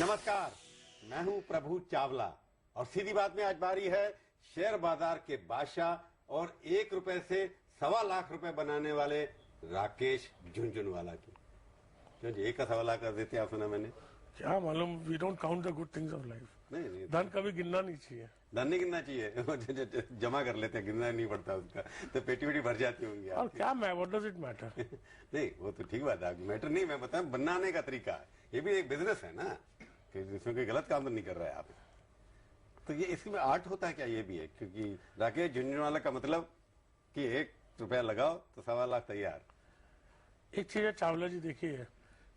नमस्कार, मैं हूं प्रभु चावला और सीधी बात में आज बारी है शेयर बाजार के बादशाह और 1 रुपए से 1.25 लाख रुपए बनाने वाले राकेश झुनझुनवाला की। क्यों जी, 1 का 1.25 लाख कर देते आप? सुना मैंने। क्या मालूम, we don't count the good things of life. नहीं, धन कभी गिनना नहीं चाहिए। धन नहीं गिनना चाहिए जमा कर लेते हैं, गिनना नहीं पड़ता उसका, तो पेटी वेटी भर जाती होंगी। और क्या व्हाट डज इट मैटर? नहीं, वो तो ठीक बात है, मैटर नहीं, मैं बताऊं बनाने का तरीका है, ये भी एक बिजनेस है ना, इसमें कोई गलत काम तो नहीं कर रहा है आप। तो ये इसमें आर्ट होता है क्या? ये भी है, क्योंकि राकेश झुनझुनवाला का मतलब कि 1 रुपया लगाओ तो 1.25 लाख तैयार। एक चीज है चावला जी, देखिए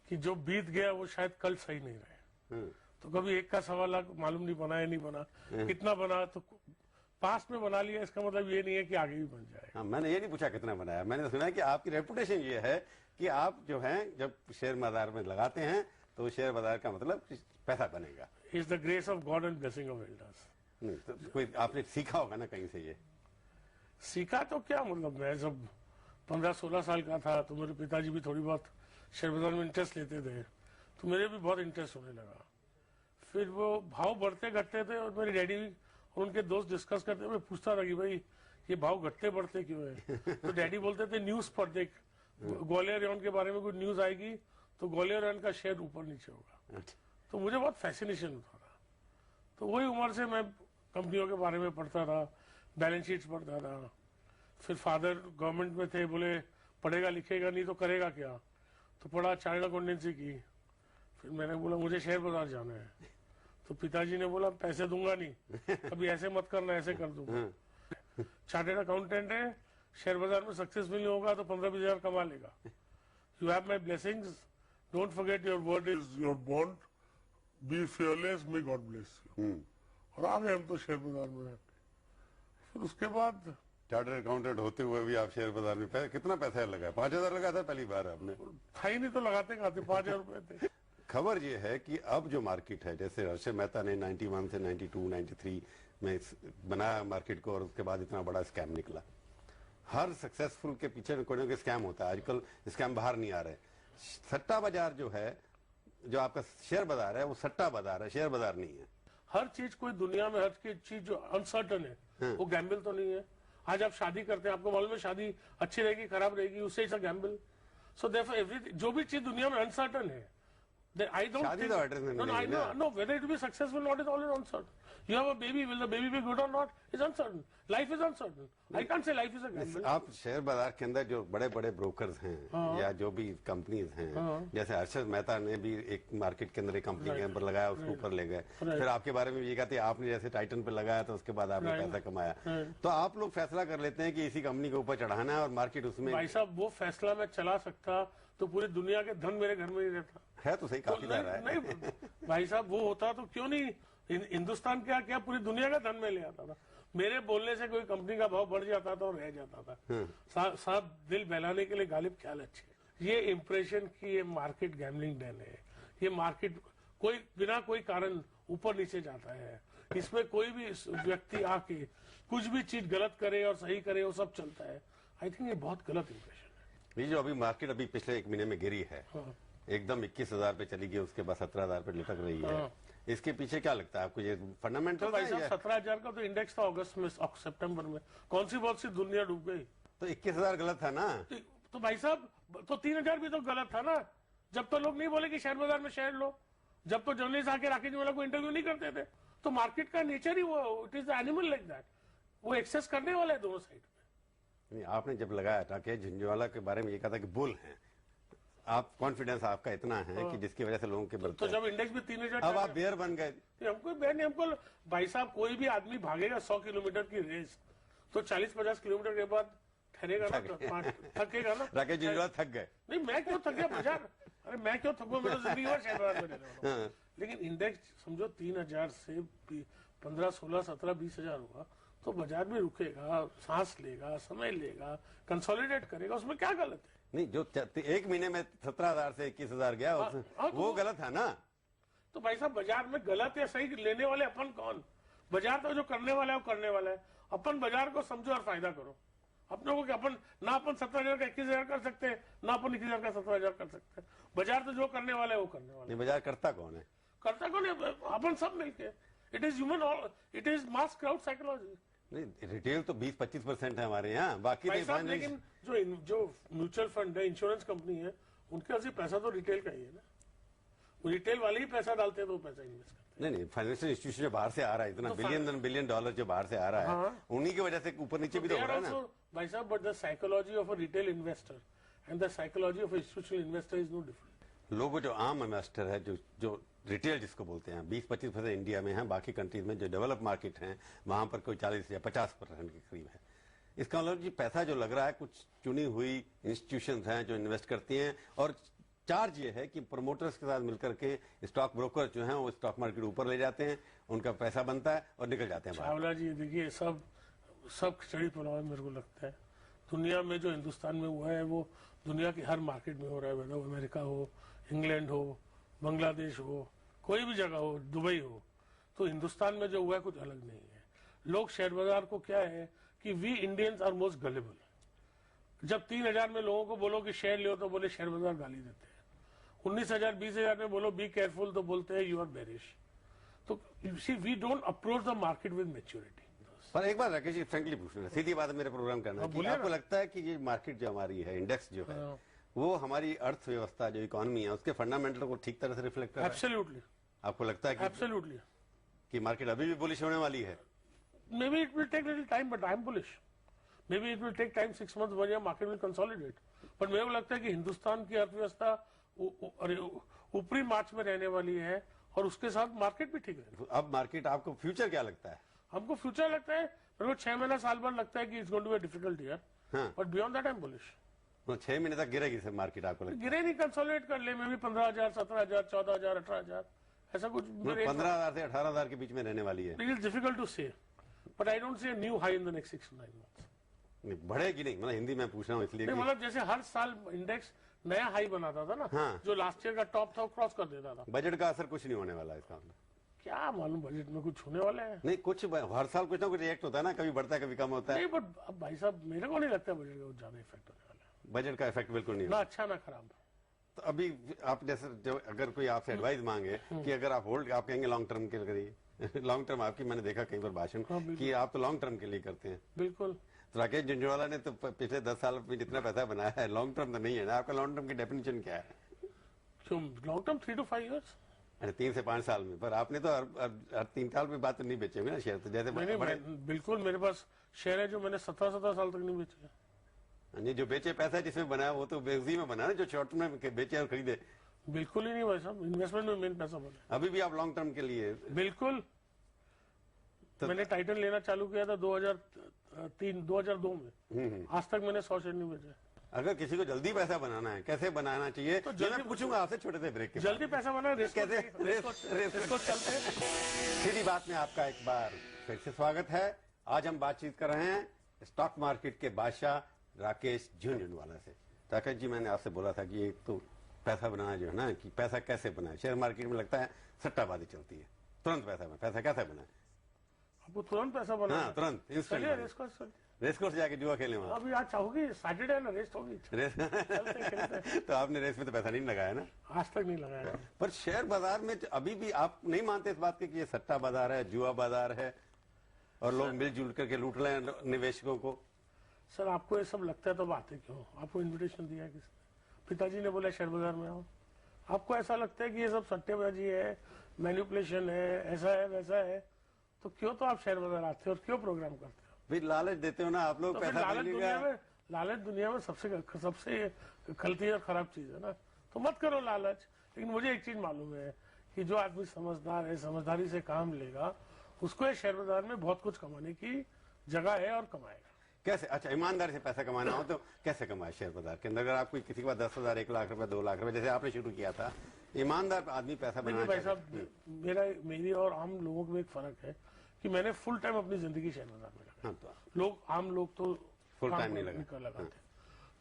कि जो बीत गया वो शायद कल सही नहीं रहे। तो कभी 1 का 1.25 लाख मालूम नहीं बना या नहीं बना, कितना बना, तो पास्ट में बना लिया इसका मतलब ये नहीं है कि आगे भी बन जाए। हाँ, मैंने ये नहीं पूछा कितना बनाया, मैंने सुना कि आपकी रेपुटेशन ये है कि आप जो हैं जब शेयर बाजार में लगाते हैं तो शेयर बाजार का मतलब पैसा बनेगा। Is the grace of God and blessing of elders. नहीं तो कोई आपने सीखा होगा ना कहीं से? ये सीखा तो क्या मतलब, मैं जब 15-16 साल का था तो मेरे पिताजी भी थोड़ी बहुत शेयर बाजार में इंटरेस्ट लेते थे, तो मेरे भी बहुत इंटरेस्ट होने लगा। फिर वो भाव बढ़ते घटते थे और मेरे डैडी और उनके दोस्त डिस्कस करते, मैं पूछता था कि भाई ये भाव घटते बढ़ते क्यों है? तो डैडी बोलते थे न्यूज पर देख, ग्वालियर रेवन के बारे में कोई न्यूज आएगी तो ग्वालियर रेवन का शेयर ऊपर नीचे होगा। तो मुझे बहुत फैसिनेशन होता था। तो वही उम्र से मैं कंपनियों के बारे में पढ़ता था, बैलेंस शीट्स पढ़ता था। फिर फादर गवर्नमेंट में थे, बोले पढ़ेगा लिखेगा नहीं तो करेगा क्या, तो पढ़ा, चार्टर्ड अकाउंटेंसी की। फिर मैंने बोला मुझे शेयर बाजार जाना है, तो पिताजी ने बोला पैसे दूंगा नहीं, अभी ऐसे मत करना, ऐसे कर दूंगा। चार्टर्ड अकाउंटेंट है, शेयर बाजार में सक्सेसफुल नहीं होगा तो 15-20 हजार कमा लेगा। You have my blessings, don't forget your word is your bond, be fearless, may God bless you. और आ गए हम तो शेयर बाजार में। फिर उसके बाद चार्टर्ड अकाउंटेंट होते हुए भी आप शेयर बाजार में कितना पैसा लगा? 5,000 लगा था पहली बार आपने? था ही नहीं तो लगाते कहाँ थे, 5,000 रुपए थे। खबर ये है कि अब जो मार्केट है, जैसे हर्षद मेहता ने 91 से 92, 93 में बनाया मार्केट को और उसके बाद इतना बड़ा स्कैम निकला। हर सक्सेसफुल के पीछे कोई ना कोई स्कैम होता है। आजकल स्कैम बाहर नहीं आ रहे। सट्टा बाजार जो है, जो आपका शेयर बाजार है, वो सट्टा बाजार है, शेयर बाजार नहीं है। हर चीज कोई दुनिया में, हर चीज जो अनसर्टन है वो गैम्बल तो नहीं है। आज आप शादी करते हैं, आपको मालूम है शादी अच्छी रहेगी खराब रहेगी, उससे it's a gamble. So therefore everything, जो भी चीज दुनिया में अनसर्टन है, I don't think, no, whether it will be successful or not is always uncertain. You have a baby, will the baby be good or not is uncertain. Life is uncertain. I can't say life is a gamble. आप share बाजार के अंदर जो बड़े बड़े brokers हैं या जो भी कंपनीज हैं, जैसे हर्षद मेहता ने भी एक मार्केट के अंदर एक कंपनी के अंदर लगाया, उसके ऊपर ले गए। फिर आपके बारे में ये कहते हैं आपने जैसे टाइटन पे लगाया तो उसके बाद आपने पैसा कमाया। तो आप लोग फैसला कर लेते हैं कि इसी कंपनी के ऊपर चढ़ाना है और मार्केट उसमें। भाई साहब, वो फैसला मैं चला सकता तो पूरी दुनिया के धन मेरे घर में ही रहता है। तो सही काफी रहा है। नहीं भाई साहब, वो होता तो क्यों नहीं हिंदुस्तान क्या पूरी दुनिया का धन में ले आता था। मेरे बोलने से कोई कंपनी का भाव बढ़ जाता था और रह जाता था। साहब, दिल बहलाने के लिए गालिब ख्याल अच्छे। ये इंप्रेशन की ये मार्केट गैम्बलिंग डैन है। ये मार्केट कोई बिना कोई कारण ऊपर नीचे जाता है। इसमें कोई भी व्यक्ति आके कुछ भी चीज गलत करे और सही करे, वो सब चलता है। आई थिंक ये बहुत गलत इंप्रेशन है। ये जो अभी मार्केट अभी पिछले 1 महीने में गिरी है, एकदम 21,000 पे चली गई, उसके बाद 17,000 पे लटक रही है। इसके पीछे क्या लगता है आपको? ये फंडामेंटल? तो भाई साहब, 17,000 का तो इंडेक्स था अगस्त में, सितंबर में। कौन सी बहुत सी दुनिया डूब गई? तो 21,000 गलत था ना? तो भाई साहब, तो 3,000 भी तो गलत था ना। जब तो लोग नहीं बोले कि शेयर बाजार में शेयर लो, जब तो जर्नलिस्ट आके राकेश झुनझुनवाला को इंटरव्यू नहीं करते थे, तो मार्केट का नेचर ही वो, it is the animal like that. वो एक्सेस करने वाला है दोनों साइड में। आपने जब लगाया राकेश झुनझुनवाला के बारे में ये कहा था कि बुल है, आप कॉन्फिडेंस आपका इतना है कि जिसकी वजह से लोगों के तो जब इंडेक्स भी 3,000, अब आप बेयर बन गए। हमको बेयर नहीं, हमको भाई साहब, कोई भी आदमी भागेगा 100 किलोमीटर की रेस तो 40-50 किलोमीटर के बाद ठहरेगा ना, थकेगा ना। राकेश झुनझुनवाला थक गए? नहीं, मैं क्यों थक गया बाजार? अरे मैं क्यों थकूं, मैं तो जिंदगी भर शेयर बाजार में रहने वाला हूं। लेकिन इंडेक्स समझो 3,000 से 15, 16, 17, 20 हजार हुआ तो बाजार भी रुकेगा, सांस लेगा, समय लेगा, कंसोलिडेट करेगा, उसमें क्या गलत है? नहीं, जो 1 महीने में 17,000 से 21,000 गया, वो गलत है ना? तो भाई साहब, बाजार में गलत या सही लेने वाले अपन कौन? बाजार तो जो करने वाला है वो करने वाला है। अपन बाजार को समझो और फायदा करो। अपने को क्या, अपन ना अपन 17,000 का 21,000 कर सकते हैं, ना अपन 21,000 का 17,000 कर सकते हैं। बाजार तो जो करने वाला है वो करने वाला है। बाजार करता कौन है? करता कौन है? अपन सब मिलके। It is human, it is mass crowd psychology. नहीं, रिटेल तो 20-25% है हमारे यहाँ, बाकी भाई साहब, तो लेकिन जो म्यूचुअल फंड है, इंश्योरेंस कंपनी है, उनके पास पैसा तो रिटेल का ही है ना। वो रिटेल वाले ही पैसा डालते हैं तो वो पैसा इन्वेस्ट करते हैं। नहीं, फाइनेंशियल इंस्टीट्यूशन जो बाहर से आ रहा है, इतना बिलियन डॉलर जो बाहर से आ रहा है, हाँ। उन्हीं की वजह से ऊपर नीचे भी तो हो रहा है ना भाई साहब, but the psychology of a retail investor and the psychology of institutional investor is no different. लोग जो आम इन्वेस्टर है, जो रिटेल जिसको बोलते हैं, 20-25% इंडिया में है, बाकी कंट्रीज में जो डेवलप मार्केट हैं वहां पर कोई 40 या 50% के करीब है। इसका मतलब जी पैसा जो लग रहा है कुछ चुनी हुई इंस्टीट्यूशंस हैं जो इन्वेस्ट करती हैं, और चार्ज ये है कि प्रमोटर्स के साथ मिलकर के स्टॉक ब्रोकर जो हैं वो स्टॉक मार्केट ऊपर ले जाते हैं, उनका पैसा बनता है और निकल जाते हैं बाहर। चावला जी देखिए, सब खिचड़ी पुलाव मेरे को लगता है। दुनिया में जो हिंदुस्तान में हुआ है वो दुनिया के हर मार्केट में हो रहा है, वह अमेरिका हो, इंग्लैंड हो, बांग्लादेश हो, कोई भी जगह हो, दुबई हो। तो हिंदुस्तान में जो हुआ है कुछ अलग नहीं है। लोग शेयर बाजार को क्या है कि we Indians are most gullible. जब 3,000 में लोगों को बोलो कि शेयर लियो तो बोले शेयर बाजार गाली देते हैं। 19,000 20,000 में बोलो बी केयरफुल तो बोलते हैं यू आर बेरिश। तो we don't approach the market with maturity. पर एक बार राकेश जी फ्रेंकली पूछना, सीधी बात है मेरे प्रोग्राम करना है कि आपको लगता है कि ये मार्केट जो हमारी है, इंडेक्स जो है, वो हमारी अर्थव्यवस्था जो इकोनॉमी है उसके फंडामेंटल को ठीक तरह से रिफ्लेक्ट कर रहा है? एब्सोल्युटली। आपको लगता है एब्सोल्युटली कि मार्केट अभी भी बुलिश होने वाली है? Maybe it will take little time, but I'm bullish. Maybe it will take time, 6 months, 1 year, market will consolidate. But मेरे को लगता है कि हिंदुस्तान की अर्थव्यवस्था ऊपरी मार्च में रहने वाली है और उसके साथ मार्केट भी ठीक है। अब मार्केट आपको फ्यूचर क्या लगता है? हमको फ्यूचर लगता है, मेरे को 6 महीना साल भर लगता है कि it's going to be difficult year, but beyond that I am bullish. 6 महीने तक गिरेगी सर मार्केट आपको लगता है? गिरे नहीं, कंसोलिडेट कर ले। मे भी 15,000, 17,000, 14,000, 18,000, ऐसा कुछ 15,000 से 18,000 के बीच में रहने वाली है। इट इज डिफिकल्ट टू से, but I don't see a new high in the next 6 to 9 months। नहीं, बढ़ेगी नहीं, मतलब हिंदी में पूछ रहा हूँ इसलिए नहीं, मतलब जैसे हर साल इंडेक्स नया हाई बनाता था ना, हाँ। जो लास्ट ईयर का टॉप था वो क्रॉस कर देता था। बजट का असर कुछ नहीं होने वाला है इसका मतलब? क्या मालूम बजट में कुछ होने वाला है। नहीं, कुछ हर साल कुछ ना कुछ रिएक्ट होता है ना, कभी बढ़ता है कभी कम होता है। नहीं, बट अब भाई साहब मेरे को नहीं लगता बजट का कुछ ज्यादा इफेक्ट होने वाला है। बजट का इफेक्ट बिल्कुल नहीं ना अच्छा ना खराब। तो अभी आप जैसे अगर कोई आपसे एडवाइस मांगे कि अगर आप होल्ड, आप कहेंगे लॉन्ग टर्म के लिए करिए। लॉन्ग टर्म आपकी मैंने देखा कई बार भाषण कि आप तो लॉन्ग टर्म के लिए करते हैं। बिल्कुल। तो राकेश झुंझुनवाला ने तो पिछले 10 साल में जितना पैसा बनाया है लॉन्ग टर्म तो नहीं है ना। आपका लॉन्ग टर्म की डेफिनेशन क्या है? Long term 3 to 5 years। 3 से 5 साल में। पर आपने तो हर 3 साल में बात तो नहीं बेचे हुए ना शेयर, तो जैसे बिल्कुल मेरे पास शेयर है जो मैंने 17 साल तक नहीं बेचे। ये जो बेचे पैसा जिसमें बनाया वो तो उसी में बना ना, जो शॉर्ट टर्म में बेचे और खरीदे। बिल्कुल ही नहीं भाई साहब, इन्वेस्टमेंट में मेन पैसा बना। अभी भी आप लॉन्ग टर्म के लिए? बिल्कुल। तो मैंने टाइटन लेना चालू किया था 2002 में। आज तक मैंने 100 शेयर नहीं बेचे। अगर किसी को जल्दी पैसा बनाना है, कैसे बनाना चाहिए? तो जल्दी पूछूंगा आपसे छोटे से ब्रेक के बाद। जल्दी पैसा बनाना कैसे? चलते सीधी बात में आपका एक बार फिर से स्वागत है। आज हम बातचीत कर रहे हैं स्टॉक मार्केट के बादशाह राकेश झुंझुनवाला से। राकेश जी, मैंने आपसे बोला था कि एक तो पैसा बनाना जो है ना, कि पैसा कैसे बनाए। शेयर मार्केट में लगता है सट्टाबाजी चलती है, तुरंत पैसा कैसे बनाए? आपको तुरंत पैसा बनाना? हाँ, तुरंत इंस्टेंट। रेस कोर्स जाके जुआ खेले वहाँ? अभी आज चाहोगी, सैटरडे ना रेस होगी। तो आपने रेस में तो पैसा नहीं लगाया ना? आज तक नहीं लगाया। पर शेयर बाजार में अभी भी आप नहीं मानते इस बात के कि ये सट्टा बाजार है, जुआ बाजार है और लोग मिलजुल करके लूट रहे हैं निवेशकों को? सर आपको ये सब लगता है तो बातें क्यों? आपको इन्विटेशन दिया किसने? पिताजी ने बोला शेयर बाजार में आओ। आपको ऐसा लगता है कि ये सब सट्टेबाजी है, मैनिपुलेशन है, ऐसा है वैसा है, तो क्यों तो आप शेयर बाजार आते हो और क्यों प्रोग्राम करते हो? फिर लालच देते हो ना आप लोग, तो पैसा लालच दुनिया में सबसे गलती और खराब चीज है ना। तो मत करो लालच। लेकिन मुझे एक चीज मालूम है कि जो आदमी समझदार है, समझदारी से काम लेगा, उसको शेयर बाजार में बहुत कुछ कमाने की जगह है और कमाएगा। कैसे? अच्छा, ईमानदारी से पैसा कमाना हो तो कैसे कमाए शेयर बाजार के अंदर? अगर आप किसी के पास 10,000, 1 लाख रुपए, 2 लाख रुपए, जैसे आपने शुरू किया था, ईमानदार आदमी पैसा बनाना भाई साहब, मेरी और आम लोगों में एक फर्क है कि मैंने फुल टाइम अपनी जिंदगी शेयर बाजार में लगाई। आम लोग तो फुल टाइम नहीं लगाते।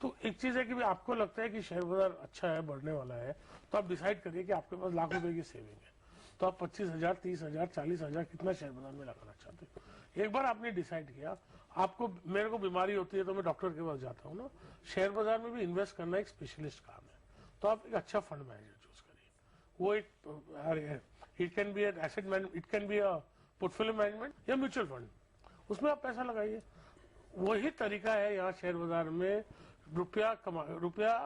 तो एक चीज है कि आपको लगता है कि शेयर बाजार अच्छा है, बढ़ने वाला है, तो आप डिसाइड करिए कि आपके पास लाख रुपए की सेविंग है, तो आप 25,000, 30,000, 40,000 कितना शेयर बाजार में लगाना चाहते हो। एक बार आपने डिसाइड किया, आपको मेरे को बीमारी होती है तो मैं डॉक्टर के पास जाता हूँ ना। शेयर बाजार में भी इन्वेस्ट करना एक स्पेशलिस्ट काम है, तो आप एक अच्छा फंड मैनेजर चूज करिए। वो एक it can be an asset management, it can be a portfolio management या म्यूचुअल फंड, उसमें आप पैसा लगाइए। वही तरीका है यहाँ शेयर बाजार में रुपया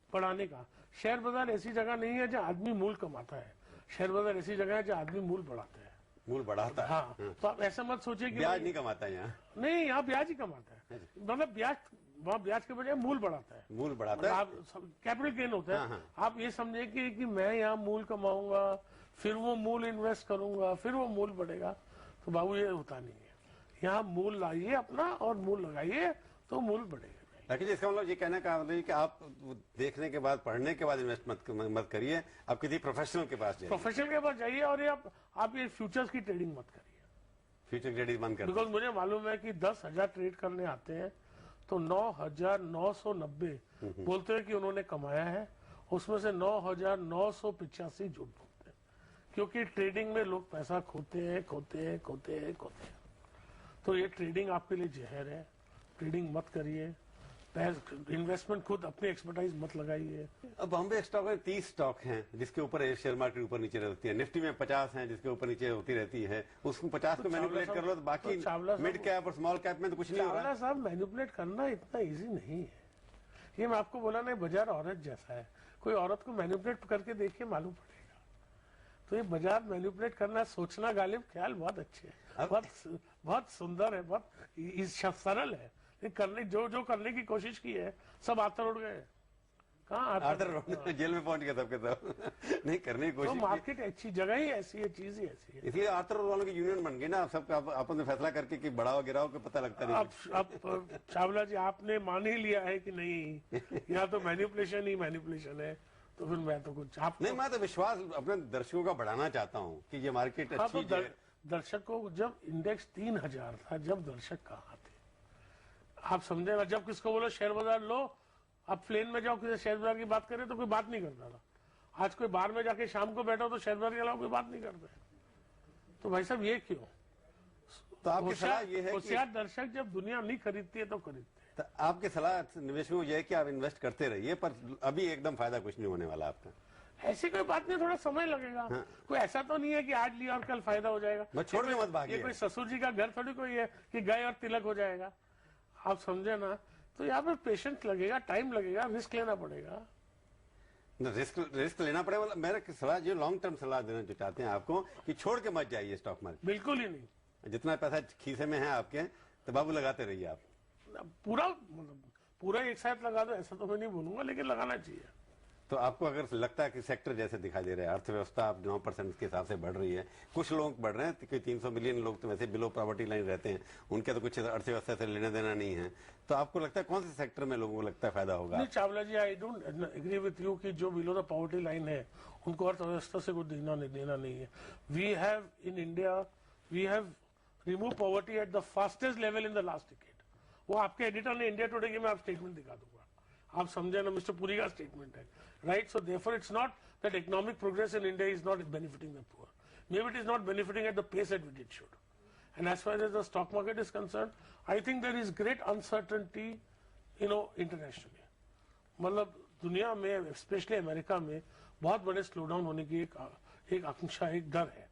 बढ़ाने का। शेयर बाजार ऐसी जगह नहीं है जहाँ आदमी मूल कमाता है, शेयर बाजार ऐसी जगह है जहाँ आदमी मूल बढ़ाता है। मूल बढ़ाता है। हाँ, तो आप ऐसा मत सोचिए कि ब्याज नहीं कमाता है यहाँ। नहीं, यहाँ ब्याज ही कमाता है, मतलब ब्याज, वहाँ ब्याज के बजाय मूल बढ़ाता है। मूल बढ़ाता है, आप कैपिटल गेन होता है। आप ये समझे कि मैं यहाँ मूल कमाऊंगा, फिर वो मूल इन्वेस्ट करूंगा, फिर वो मूल बढ़ेगा, तो बाबू ये होता नहीं है। यहाँ मूल लाइए अपना और मूल लगाइए तो मूल बढ़ेगा। लेकिन इसका मतलब ये कहने का मतलब है कि आप देखने के बाद, पढ़ने के बाद इन्वेस्ट मत करिए, आप किसी प्रोफेशनल के पास जाइए। प्रोफेशनल के पास जाइए और ये आप ये फ्यूचर्स की ट्रेडिंग मत करिए। फ्यूचर ट्रेडिंग बंद कर, बिकॉज मुझे मालूम है कि 10,000 ट्रेड करने आते हैं तो 9,990 बोलते हैं कि उन्होंने कमाया है, उसमें से 9,985 झूठ बोलते हैं, क्योंकि ट्रेडिंग में लोग पैसा खोते हैं। तो ये ट्रेडिंग आपके लिए जहर है, ट्रेडिंग मत करिए। इन्वेस्टमेंट खुद अपनी एक्सपर्टाइज मत लगाइए। अब बॉम्बे स्टॉक में 30 स्टॉक हैं जिसके ऊपर शेयर मार्केट ऊपर नीचे रहती है, निफ्टी में 50 हैं जिसके ऊपर नीचे होती रहती है, उसको 50 को मैनिपुलेट कर लो तो बाकी मिड कैप और स्मॉल कैप में तो कुछ नहीं हो रहा। चावला साहब, मैनिपुलेट करना इतना इजी नहीं है। ये मैं आपको बोला नहीं, बाजार औरत जैसा है, कोई औरत को मैनिपुलेट करके देखिए, मालूम पड़ेगा। तो ये बाजार मैनिपुलेट करना, सोचना, गालिब ख्याल बहुत अच्छे है, बहुत सुंदर है, बहुत सरल है। करने जो करने की कोशिश की है सब आतर उड़ गए। कहाँ आतर जेल में पहुंच गया सबके सब। नहीं करने की कोशिश। तो मार्केट अच्छी जगह ही ऐसी है, चीज ही ऐसी है। इसलिए आतर वालों की यूनियन बन गई ना, सबका आपस में फैसला करके कि बढ़ाओ गिराओ के पता लगता नहीं। अब चावला जी आपने मान ही लिया है कि नहीं, यहाँ तो मैनिपुलेशन ही मैनिपुलेशन है, तो फिर मैं तो कुछ नहीं, मैं तो विश्वास अपने दर्शकों का बढ़ाना चाहता हूँ कि ये मार्केट अच्छी है। दर्शकों, जब इंडेक्स 3,000 था, जब दर्शक कहाँ थे आप समझेगा। जब किसको बोलो शेयर बाजार लो, आप प्लेन में जाओ किसी शेयर बाजार की बात करें तो कोई बात नहीं करता था। आज कोई बाहर में जाके शाम को बैठो तो शेयर बाजार के अलावा कोई बात नहीं करते। तो भाई साहब ये क्यों? तो आपकी सलाह ये है होशियार दर्शक जब दुनिया नहीं खरीदती है तो खरीदते हैं। तो आपकी सलाह निवेशकों को यह है कि आप इन्वेस्ट करते रहिए, पर अभी एकदम फायदा कुछ नहीं होने वाला आपका। ऐसी कोई बात नहीं, थोड़ा समय लगेगा। कोई ऐसा तो नहीं है कि आज लिया और कल फायदा हो जाएगा। मैं छोड़ के मत भागिए। ये कोई ससुर जी का घर थोड़ी कोई है कि गए और तिलक हो जाएगा, आप समझे ना। तो यहाँ पे पेशेंस लगेगा, टाइम लगेगा, रिस्क लेना पड़ेगा। रिस्क लेना पड़ेगा। मेरा सलाह जो लॉन्ग टर्म सलाह देना चाहते हैं आपको कि छोड़ के मत जाइए स्टॉक मार्केट। बिल्कुल ही नहीं। जितना पैसा खीसे में है आपके, तो बाबू लगाते रहिए आप। पूरा एक साथ लगा दो ऐसा तो मैं नहीं बोलूंगा, लेकिन लगाना चाहिए। तो आपको अगर लगता है कि सेक्टर जैसे दिखाई दे रहा है, अर्थव्यवस्था आप 9% के हिसाब से बढ़ रही है, कुछ लोग बढ़ रहे हैं, 300 मिलियन लोग तो वैसे बिलो पॉवर्टी लाइन रहते हैं, उनके तो कुछ अर्थव्यवस्था से लेना देना नहीं है, तो आपको लगता है कौन से सेक्टर में लोगों को लगता है फायदा होगा? नहीं Chawla ji, I don't agree with you कि जो बिलो द पॉवर्टी लाइन है उनको अर्थव्यवस्था से कुछ देना नहीं है। We have in India, we have remove poverty at the fastest level in the last decade. वो आपके एडिटर ने इंडिया टुडे की मैं आप स्टेटमेंट दिखा दूंगा, आप समझे ना, मिस्टर पुरी का स्टेटमेंट है, right? So therefore it's not that economic progress in India is not benefiting the poor, maybe it is not benefiting at the pace at which it should. And as far as the stock market is concerned, I think there is great uncertainty, internationally. मतलब दुनिया में, specially America में बहुत बड़े slow down होने की एक आकांक्षा, एक डर है।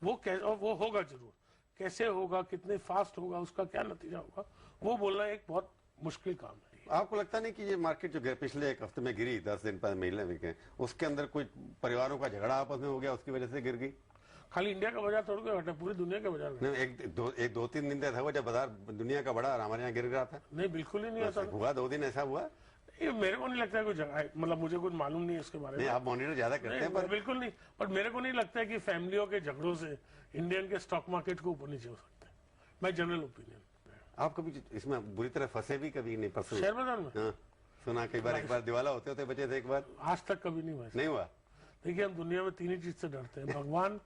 वो होगा जरूर, कैसे होगा, कितने फास्ट होगा, उसका क्या नतीजा होगा, वो बोलना एक बहुत मुश्किल काम है। आपको लगता नहीं कि ये मार्केट जो पिछले एक हफ्ते में गिरी, 10 दिन पहले महीने में, उसके अंदर कोई परिवारों का झगड़ा आपस में हो गया, उसकी वजह से गिर गई? खाली इंडिया का बाजार थोड़ी कोई घटा, पूरी दुनिया का बाजार नहीं, एक दो तीन दिन था वो जब बाजार दुनिया का बड़ा और हमारे यहाँ गिर रहा था। नहीं, बिल्कुल ही नहीं ऐसा हुआ। 2 दिन ऐसा हुआ? ये मेरे को नहीं लगता है कोई जगह, मतलब मुझे कुछ मालूम नहीं है इसके बारे में। नहीं, आप मॉनिटर ज्यादा करते हैं, पर बिल्कुल नहीं। पर मेरे को नहीं लगता है कि फैमिलियों के झगड़ों से इंडियन के स्टॉक मार्केट को ऊपर नीचे हो सकता है। My general opinion. आप कभी इसमें बुरी तरह फंसे भी कभी नहीं? फंसे शेयर बाजार में? हाँ, सुना कई बार, एक बार दिवाला होते बचे थे एक बार। आज तक कभी नहीं हुआ। नहीं हुआ? देखिए, हम दुनिया में 3 ही चीज से डरते हैं, भगवान,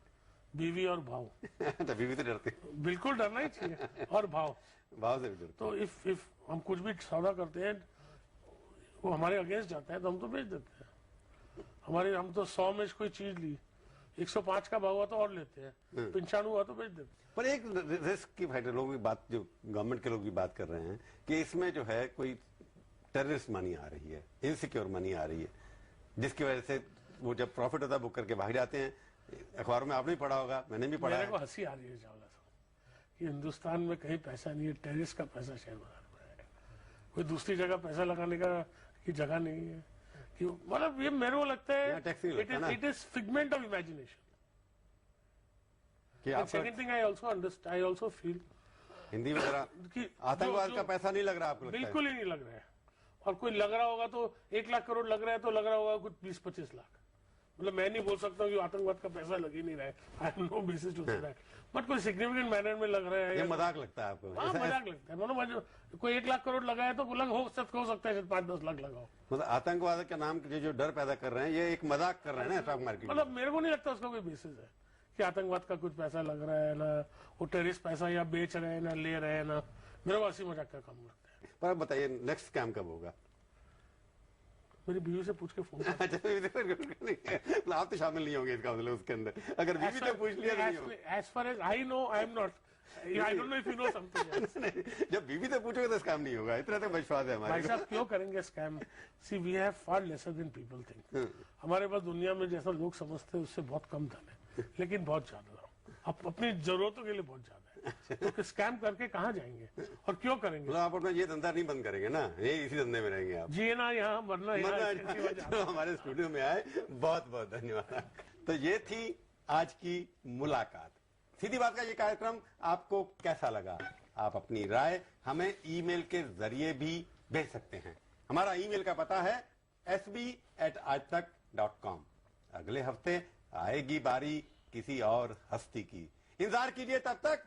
बीवी और भाव। तो बीवी से डरते? बिल्कुल डरना ही चाहिए। और भाव से भी डरते। तो इफ हम कुछ भी सौदा करते हैं, वो हमारे अगेंस्ट जाता है तो हम तो बेच देते हैं। हम तो 100 में कोई चीज ली, 105 का भाव हुआ तो और लेते हैं, 95 हुआ तो बेच देते हैं। पर एक रिस्क की फाइटर लोगों की बात, जो गवर्नमेंट के लोग भी बात कर रहे हैं कि इसमें जो है कोई टेररिस्ट मनी आ रही है, इनसिक्योर मनी आ रही है, जिसकी वजह से वो जब प्रॉफिट होता है बुक करके भाग जाते हैं, अखबार में आपने भी पढ़ा होगा, मैंने भी पढ़ा मेरे है। को हंसी आ रही है चावला साहब कि हिंदुस्तान में कहीं पैसा नहीं है, टेरिस का पैसा शेयर बाजार में है, कोई दूसरी जगह पैसा लगाने का की जगह नहीं है। कि मतलब ये मेरे को लगता यहाँ है टैक्स नहीं लगता ना। It is figment of imagination. कि आप second thing, I also feel Hindi में जरा कि आतंकवाद का पैसा नहीं लग रहा आपको लगता है? बिल्कुल ही नहीं लग रहा है। और कोई लग रहा होगा तो 1 लाख करोड़ लग रहा है तो लग रहा होगा कुछ 20-25 लाख। मतलब मैं नहीं बोल सकता हूँ कि आतंकवाद का पैसा लग ही नहीं रहा है, I have no basis to say that, but कोई सिग्निफिकेंट मैनर में लग रहा है। ये मजाक लगता है आपको? हाँ, मजाक लगता है। मतलब कोई 1 लाख करोड़ लगाए तो हो सकता है 5-10 लाख लगाओ। मतलब आतंकवाद के नाम के जो डर पैदा कर रहे हैं, ये एक मजाक कर रहे हैं ना स्टॉक मार्केट में। मतलब मेरे को नहीं लगता उसका कोई बेसिस है कि आतंकवाद का कुछ पैसा लग रहा है, ना वो टेररिस्ट पैसा या बेच रहे हैं ना ले रहे हैं ना। मेरे को हंसी मजाक का काम लगता है। पर आप बताइए नेक्स्ट स्कैम कब होगा? मेरी बीवी से पूछ के फोन अच्छा, मतलब आप तो शामिल नहीं होंगे इसका मतलब उसके अंदर, अगर बीवी से पूछ लिया तो नहीं होगा। As far as I know, I am not, I don't know if you know something. जब बीवी से पूछोगे तो स्कैम नहीं होगा, इतना तो विश्वास है भाई हमारे। साहब क्यों करेंगे scam? See we have far lesser than people think. हमारे पास दुनिया में जैसा लोग समझते हैं उससे बहुत कम धन है, लेकिन बहुत ज्यादा, अपनी जरूरतों के लिए बहुत ज्यादा है। तो स्कैम करके कहाँ जाएंगे और क्यों करेंगे? मतलब आप अपना ये धंधा नहीं बंद करेंगे ना, ये इसी धंधे में रहेंगे आप? जी ना, यहाँ मरना जो हमारे स्टूडियो में आए, बहुत बहुत धन्यवाद। तो ये थी आज की मुलाकात। सीधी बात का ये कार्यक्रम आपको कैसा लगा? आप अपनी राय हमें ईमेल के जरिए भी भेज सकते हैं। हमारा ईमेल का पता है sb@aajtak.com। अगले हफ्ते आएगी बारी किसी और हस्ती की। इंतजार कीजिए, तब तक